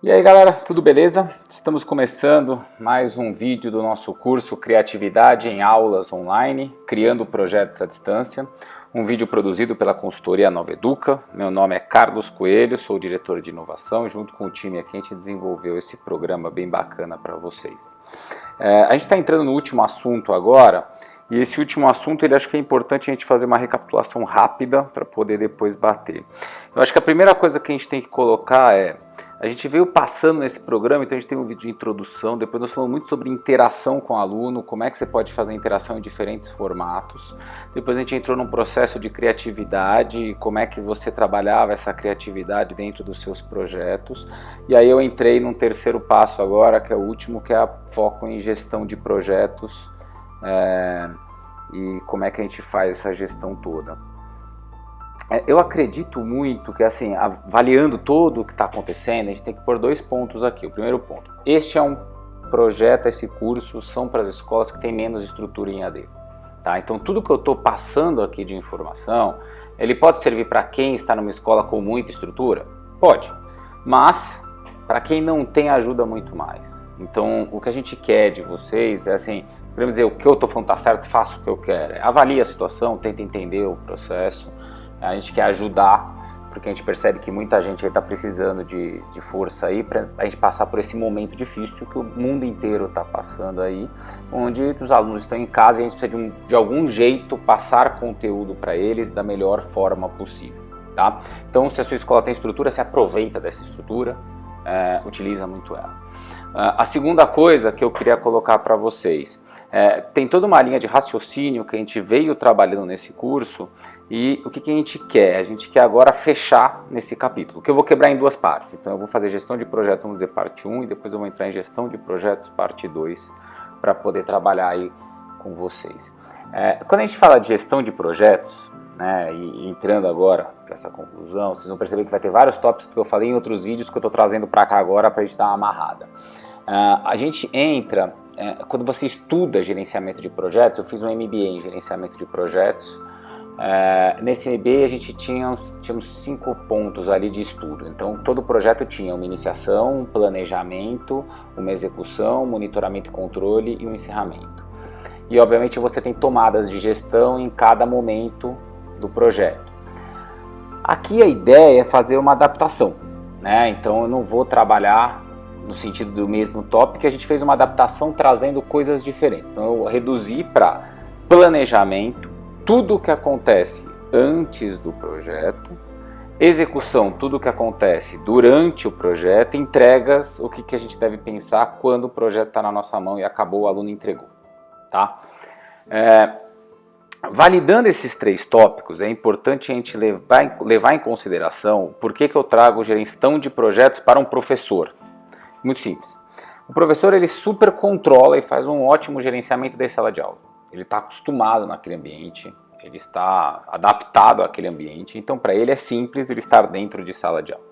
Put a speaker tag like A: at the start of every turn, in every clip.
A: E aí galera, tudo beleza? Estamos começando mais um vídeo do nosso curso Criatividade em Aulas Online, Criando Projetos à Distância. Um vídeo produzido pela consultoria Nova Educa. Meu nome é Carlos Coelho, sou diretor de inovação. Junto com o time aqui a gente desenvolveu esse programa bem bacana para vocês. A gente está entrando no último assunto agora. E esse último assunto, acho que é importante a gente fazer uma recapitulação rápida para poder depois bater. Eu acho que a primeira coisa que a gente tem que colocar é, a gente veio passando nesse programa, então a gente tem um vídeo de introdução, depois nós falamos muito sobre interação com o aluno, como é que você pode fazer interação em diferentes formatos. Depois a gente entrou num processo de criatividade, como é que você trabalhava essa criatividade dentro dos seus projetos. E aí eu entrei num terceiro passo agora, que é o último, que é foco em gestão de projetos. E como é que a gente faz essa gestão toda. Eu acredito muito que, assim, avaliando tudo o que está acontecendo, a gente tem que pôr dois pontos aqui. O primeiro ponto, este é um projeto, esse curso são para as escolas que têm menos estrutura em AD. Tá? Então tudo que eu estou passando aqui de informação, ele pode servir para quem está numa escola com muita estrutura? Pode, mas para quem não tem ajuda muito mais. Então o que a gente quer de vocês é assim, podemos dizer, o que eu estou falando está certo, faça o que eu quero. Avalie a situação, tenta entender o processo. A gente quer ajudar, porque a gente percebe que muita gente está precisando de força aí para a gente passar por esse momento difícil que o mundo inteiro está passando aí, onde os alunos estão em casa e a gente precisa de algum jeito passar conteúdo para eles da melhor forma possível. Tá? Então, se a sua escola tem estrutura, se aproveita dessa estrutura, utiliza muito ela. A segunda coisa que eu queria colocar para vocês, tem toda uma linha de raciocínio que a gente veio trabalhando nesse curso. E o que a gente quer? A gente quer agora fechar nesse capítulo, que eu vou quebrar em duas partes. Então eu vou fazer gestão de projetos, vamos dizer, parte 1, e depois eu vou entrar em gestão de projetos, parte 2, para poder trabalhar aí com vocês. Quando a gente fala de gestão de projetos, né, e entrando agora para essa conclusão, vocês vão perceber que vai ter vários tópicos que eu falei em outros vídeos que eu estou trazendo para cá agora para a gente dar uma amarrada. A gente entra, quando você estuda gerenciamento de projetos, eu fiz um MBA em gerenciamento de projetos. Nesse MBA a gente tínhamos 5 pontos ali de estudo. Então todo projeto tinha uma iniciação, um planejamento, uma execução, um monitoramento e controle e um encerramento. E obviamente você tem tomadas de gestão em cada momento do projeto. Aqui a ideia é fazer uma adaptação, né? Então eu não vou trabalhar no sentido do mesmo tópico, a gente fez uma adaptação trazendo coisas diferentes. Então eu reduzi para planejamento, tudo o que acontece antes do projeto, execução, tudo o que acontece durante o projeto, entregas, o que a gente deve pensar quando o projeto está na nossa mão e acabou, o aluno entregou. Tá? Validando esses 3 tópicos, é importante a gente levar em consideração por que eu trago gestão de projetos para um professor. Muito simples. O professor ele super controla e faz um ótimo gerenciamento da sala de aula. Ele está acostumado naquele ambiente, ele está adaptado àquele ambiente, então para ele é simples ele estar dentro de sala de aula.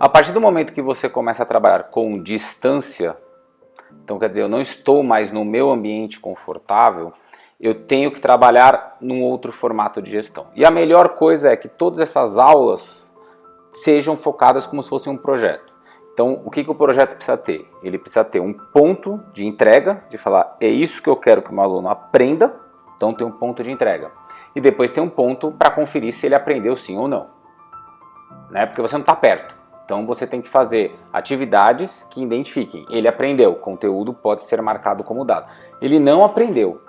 A: A partir do momento que você começa a trabalhar com distância, então quer dizer, eu não estou mais no meu ambiente confortável, eu tenho que trabalhar num outro formato de gestão. E a melhor coisa é que todas essas aulas sejam focadas como se fosse um projeto. Então, o que o projeto precisa ter? Ele precisa ter um ponto de entrega, de falar, é isso que eu quero que o meu aluno aprenda, então tem um ponto de entrega. E depois tem um ponto para conferir se ele aprendeu sim ou não. Né? Porque você não está perto. Então você tem que fazer atividades que identifiquem. Ele aprendeu, o conteúdo pode ser marcado como dado. Ele não aprendeu,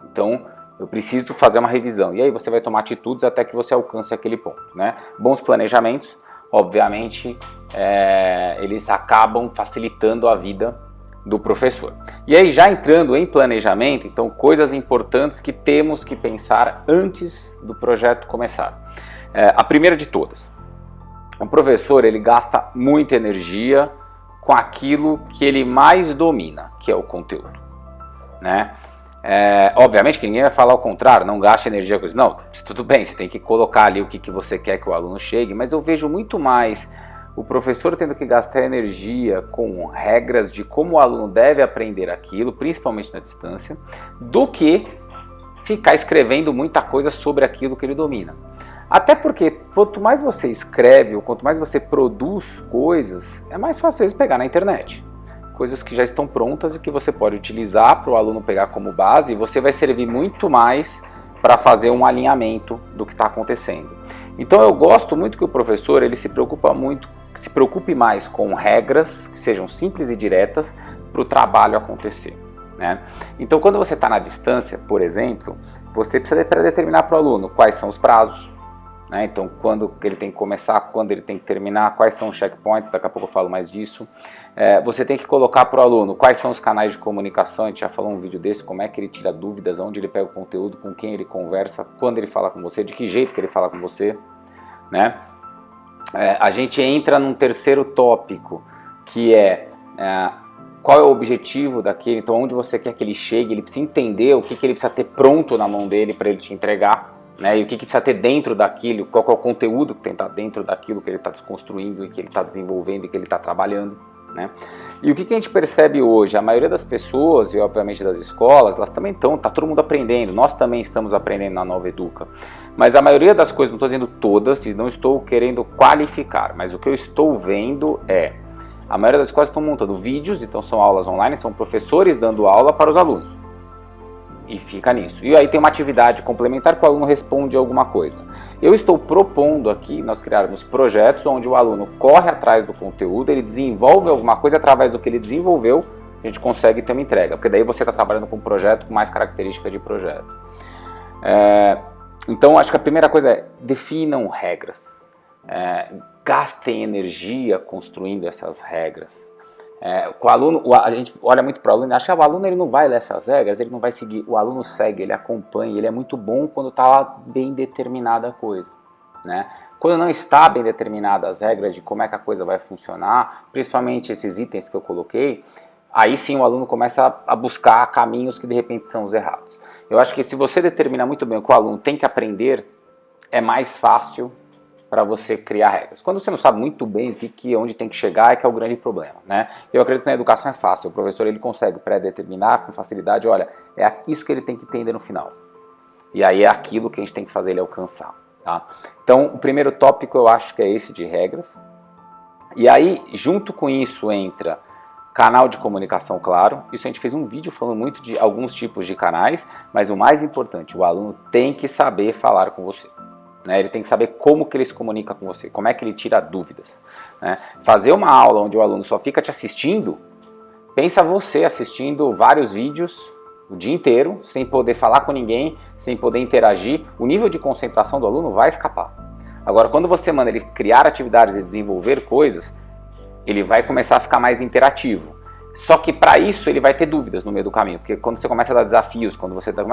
A: então eu preciso fazer uma revisão. E aí você vai tomar atitudes até que você alcance aquele ponto. Né? Bons planejamentos, obviamente, eles acabam facilitando a vida do professor. E aí já entrando em planejamento, então coisas importantes que temos que pensar antes do projeto começar. A primeira de todas, o professor ele gasta muita energia com aquilo que ele mais domina, que é o conteúdo. Né? Obviamente que ninguém vai falar o contrário, não gaste energia com isso. Não, tudo bem, você tem que colocar ali o que você quer que o aluno chegue, mas eu vejo muito mais o professor tendo que gastar energia com regras de como o aluno deve aprender aquilo, principalmente na distância, do que ficar escrevendo muita coisa sobre aquilo que ele domina. Até porque quanto mais você escreve ou quanto mais você produz coisas, é mais fácil eles pegar na internet. Coisas que já estão prontas e que você pode utilizar para o aluno pegar como base, e você vai servir muito mais para fazer um alinhamento do que está acontecendo. Então eu gosto muito que o professor ele se preocupe mais com regras que sejam simples e diretas para o trabalho acontecer, né? Então quando você está na distância, por exemplo, você precisa determinar para o aluno quais são os prazos, né? Então quando ele tem que começar, quando ele tem que terminar, quais são os checkpoints, daqui a pouco eu falo mais disso. Você tem que colocar para o aluno quais são os canais de comunicação, a gente já falou um vídeo desse, como é que ele tira dúvidas, onde ele pega o conteúdo, com quem ele conversa, quando ele fala com você, de que jeito que ele fala com você, né? A gente entra num terceiro tópico, que qual é o objetivo daquele, então onde você quer que ele chegue, ele precisa entender o que ele precisa ter pronto na mão dele para ele te entregar, né? E o que precisa ter dentro daquilo, qual é o conteúdo que tem que estar dentro daquilo que ele está desconstruindo e que ele está desenvolvendo e que ele está trabalhando, né? E o que a gente percebe hoje? A maioria das pessoas e obviamente das escolas, elas também tá todo mundo aprendendo, nós também estamos aprendendo na Nova Educa, mas a maioria das coisas, não estou dizendo todas, e não estou querendo qualificar, mas o que eu estou vendo a maioria das escolas estão montando vídeos, então são aulas online, são professores dando aula para os alunos. E fica nisso. E aí tem uma atividade complementar que o aluno responde alguma coisa. Eu estou propondo aqui, nós criarmos projetos onde o aluno corre atrás do conteúdo, ele desenvolve alguma coisa, através do que ele desenvolveu, a gente consegue ter uma entrega. Porque daí você está trabalhando com um projeto com mais característica de projeto. Então acho que a primeira coisa definam regras. Gastem energia construindo essas regras. Com o aluno, a gente olha muito para o aluno e acha que o aluno ele não vai ler essas regras, ele não vai seguir. O aluno segue, ele acompanha, ele é muito bom quando está bem determinada a coisa, né? Quando não está bem determinada as regras de como é que a coisa vai funcionar, principalmente esses itens que eu coloquei, aí sim o aluno começa a buscar caminhos que de repente são os errados. Eu acho que se você determina muito bem o que o aluno tem que aprender, é mais fácil para você criar regras. Quando você não sabe muito bem onde tem que chegar, é que é o grande problema, né? Eu acredito que na educação é fácil, o professor ele consegue pré-determinar com facilidade, olha, é isso que ele tem que entender no final. E aí é aquilo que a gente tem que fazer ele alcançar, tá? Então, o primeiro tópico eu acho que é esse de regras. E aí, junto com isso, entra canal de comunicação claro. Isso a gente fez um vídeo falando muito de alguns tipos de canais, mas o mais importante, o aluno tem que saber falar com você. Ele tem que saber como que ele se comunica com você, como é que ele tira dúvidas, né? Fazer uma aula onde o aluno só fica te assistindo, pensa você assistindo vários vídeos o dia inteiro, sem poder falar com ninguém, sem poder interagir, o nível de concentração do aluno vai escapar. Agora, quando você manda ele criar atividades e desenvolver coisas, ele vai começar a ficar mais interativo. Só que para isso ele vai ter dúvidas no meio do caminho, porque quando você começa a dar desafios,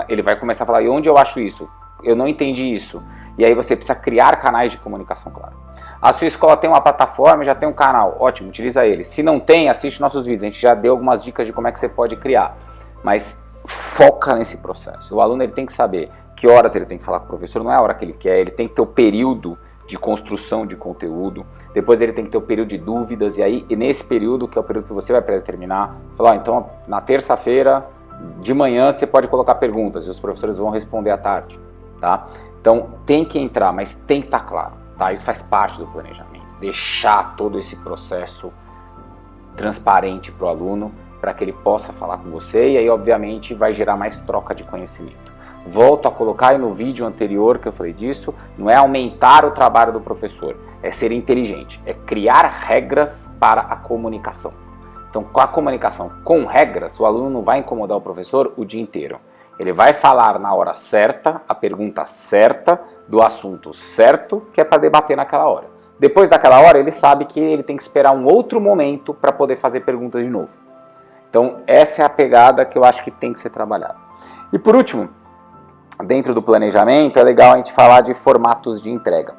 A: ele vai começar a falar, e onde eu acho isso? Eu não entendi isso. E aí você precisa criar canais de comunicação, claro. A sua escola tem uma plataforma, já tem um canal, ótimo, utiliza ele. Se não tem, assiste nossos vídeos, a gente já deu algumas dicas de como é que você pode criar. Mas foca nesse processo. O aluno ele tem que saber que horas ele tem que falar com o professor, não é a hora que ele quer, ele tem que ter o período de construção de conteúdo, depois ele tem que ter o período de dúvidas, e nesse período, que é o período que você vai predeterminar, falar, então na terça-feira, de manhã, você pode colocar perguntas, e os professores vão responder à tarde, tá? Então tem que entrar, mas tem que estar claro, tá? Isso faz parte do planejamento, deixar todo esse processo transparente para o aluno, para que ele possa falar com você, e aí obviamente vai gerar mais troca de conhecimento. Volto a colocar aí no vídeo anterior que eu falei disso, não é aumentar o trabalho do professor, é ser inteligente, é criar regras para a comunicação. Então, com a comunicação com regras, o aluno não vai incomodar o professor o dia inteiro. Ele vai falar na hora certa, a pergunta certa, do assunto certo, que é para debater naquela hora. Depois daquela hora, ele sabe que ele tem que esperar um outro momento para poder fazer perguntas de novo. Então, essa é a pegada que eu acho que tem que ser trabalhada. E por último, dentro do planejamento, é legal a gente falar de formatos de entrega.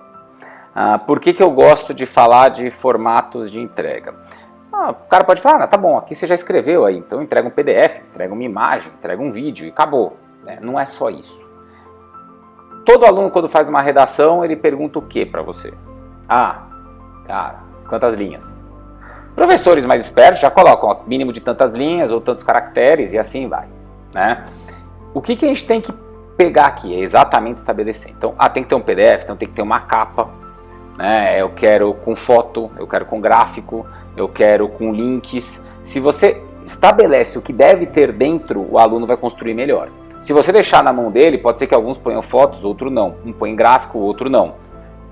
A: Por que eu gosto de falar de formatos de entrega? O cara pode falar, tá bom, aqui você já escreveu aí, então entrega um PDF, entrega uma imagem, entrega um vídeo e acabou. Não é só isso. Todo aluno, quando faz uma redação, ele pergunta o que para você? Cara, quantas linhas? Professores mais espertos já colocam mínimo de tantas linhas ou tantos caracteres e assim vai, né? O que a gente tem que pegar aqui? É exatamente estabelecer. Então, tem que ter um PDF, então tem que ter uma capa, né? Eu quero com foto, eu quero com gráfico, eu quero com links. Se você estabelece o que deve ter dentro, o aluno vai construir melhor. Se você deixar na mão dele, pode ser que alguns ponham fotos, outro não. Um põe gráfico, outro não.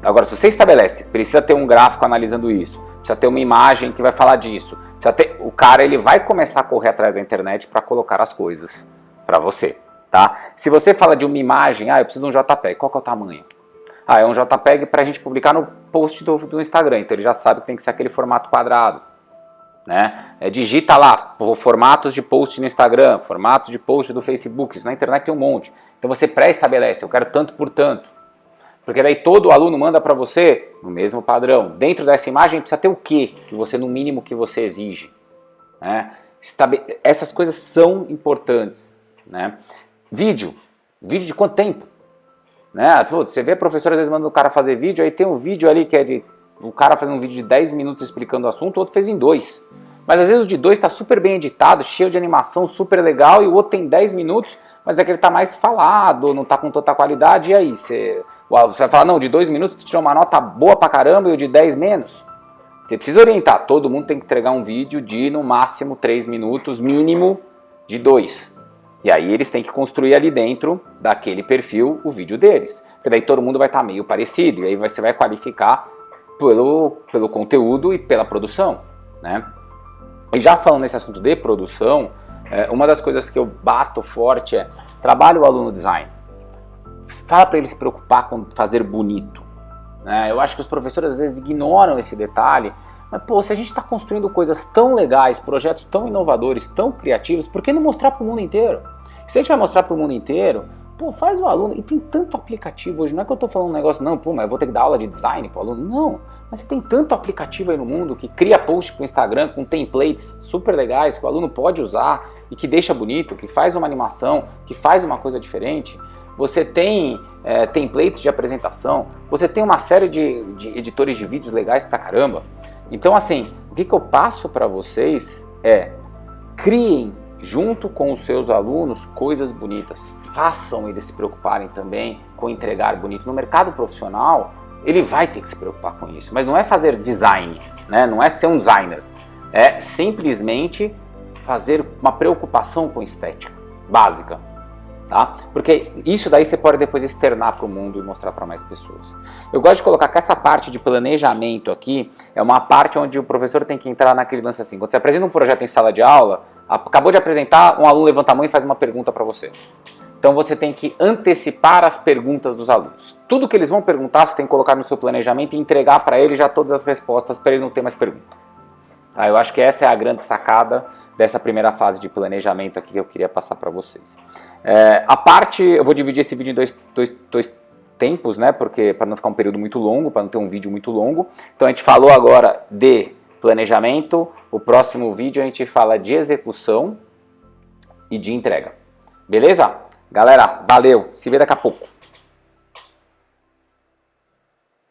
A: Agora, se você estabelece, precisa ter um gráfico analisando isso, precisa ter uma imagem que vai falar disso, precisa ter, o cara ele vai começar a correr atrás da internet para colocar as coisas para você, tá? Se você fala de uma imagem, eu preciso de um JPEG, qual que é o tamanho? É um JPEG para a gente publicar no post do Instagram, então ele já sabe que tem que ser aquele formato quadrado, né? Digita lá, formatos de post no Instagram, formatos de post do Facebook, isso na internet tem um monte. Então você pré-estabelece, eu quero tanto por tanto. Porque daí todo aluno manda para você no mesmo padrão. Dentro dessa imagem precisa ter o quê? Que você, no mínimo, que você exige. Né? Essas coisas são importantes. Né? Vídeo. Vídeo de quanto tempo? Né? Você vê a professora às vezes manda o cara fazer vídeo, aí tem um vídeo ali que é de o cara fazendo um vídeo de 10 minutos explicando o assunto, o outro fez em 2. Mas às vezes o de 2 está super bem editado, cheio de animação, super legal, e o outro tem 10 minutos, mas é que ele está mais falado, não está com tanta qualidade, e aí você vai falar, não, de 2 minutos tu tirou uma nota boa pra caramba e o de 10 menos. Você precisa orientar, todo mundo tem que entregar um vídeo de no máximo 3 minutos, mínimo de 2. E aí eles têm que construir ali dentro daquele perfil o vídeo deles. Porque daí todo mundo vai estar meio parecido, e aí você vai qualificar pelo conteúdo e pela produção. Né? E já falando nesse assunto de produção, uma das coisas que eu bato forte é trabalhe o aluno design. Fala para ele se preocupar com fazer bonito. Né? Eu acho que os professores às vezes ignoram esse detalhe, mas pô, se a gente está construindo coisas tão legais, projetos tão inovadores, tão criativos, por que não mostrar para o mundo inteiro? Se a gente vai mostrar para o mundo inteiro, pô, faz o aluno, e tem tanto aplicativo hoje, não é que eu estou falando um negócio, não, pô, mas eu vou ter que dar aula de design para o aluno, não, mas você tem tanto aplicativo aí no mundo que cria post para o Instagram com templates super legais que o aluno pode usar e que deixa bonito, que faz uma animação, que faz uma coisa diferente. Você tem templates de apresentação, você tem uma série de editores de vídeos legais pra caramba. Então assim, o que eu passo para vocês é, criem junto com os seus alunos coisas bonitas, façam eles se preocuparem também com entregar bonito. No mercado profissional, ele vai ter que se preocupar com isso, mas não é fazer design, né? Não é ser um designer, é simplesmente fazer uma preocupação com estética básica. Tá? Porque isso daí você pode depois externar para o mundo e mostrar para mais pessoas. Eu gosto de colocar que essa parte de planejamento aqui é uma parte onde o professor tem que entrar naquele lance assim. Quando você apresenta um projeto em sala de aula, acabou de apresentar, um aluno levanta a mão e faz uma pergunta para você. Então você tem que antecipar as perguntas dos alunos. Tudo que eles vão perguntar, você tem que colocar no seu planejamento e entregar para ele já todas as respostas para ele não ter mais pergunta. Tá? Eu acho que essa é a grande sacada dessa primeira fase de planejamento aqui que eu queria passar para vocês. A parte, eu vou dividir esse vídeo em dois tempos, né? Porque para não ficar um período muito longo, para não ter um vídeo muito longo. Então a gente falou agora de planejamento, o próximo vídeo a gente fala de execução e de entrega. Beleza? Galera, valeu, se vê daqui a pouco.